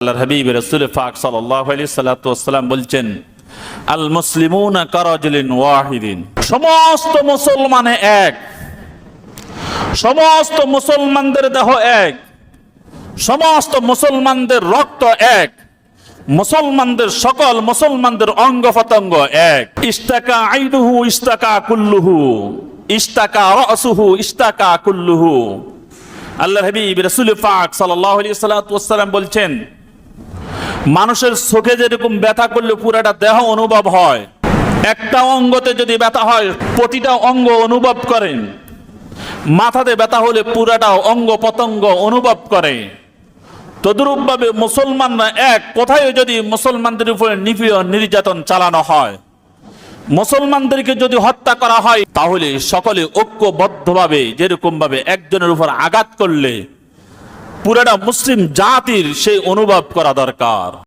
আল্লাহর হাবিব রাসূল পাক সাল্লাল্লাহু আলাইহি সাল্লাম বলছেন, আল মুসলিমুনা কারাজুলিন ওয়াহিদিন, সমস্ত মুসলমানে এক, সমস্ত মুসলমানদের দেহ এক, সমস্ত মুসলমানদের রক্ত এক, মুসলমানদের সকল মুসলমানদের অঙ্গ প্রত্যঙ্গ এক। ইস্তাকা আইনুহু ইস্তাকা কুল্লুহু, ইস্তাকা রাসুহু ইস্তাকা কুল্লুহু। আল্লাহর হাবিব রাসূল পাক সাল্লাল্লাহু আলাইহি সাল্লাম বলছেন, মানুষের চোখে যেরকম ব্যথা করলে পুরাটা দেহ অনুভব হয়, একটা অঙ্গতে যদি ব্যথা হয় প্রতিটা অঙ্গ অনুভব করেন, মাথাতে ব্যথা হলে পুরাটা অঙ্গ পতঙ্গ অনুভব করে। তদ্রূপ ভাবে মুসলমানরা এক, কোথায় যদি মুসলমানদের উপরে নিপীড়ন নির্যাতন চালানো হয়, মুসলমানদেরকে যদি হত্যা করা হয়, তাহলে সকলে ঐক্যবদ্ধভাবে যেরকম ভাবে একজনের উপর আঘাত করলে পুরাটা মুসলিম জাতির সেই অনুভব করা দরকার।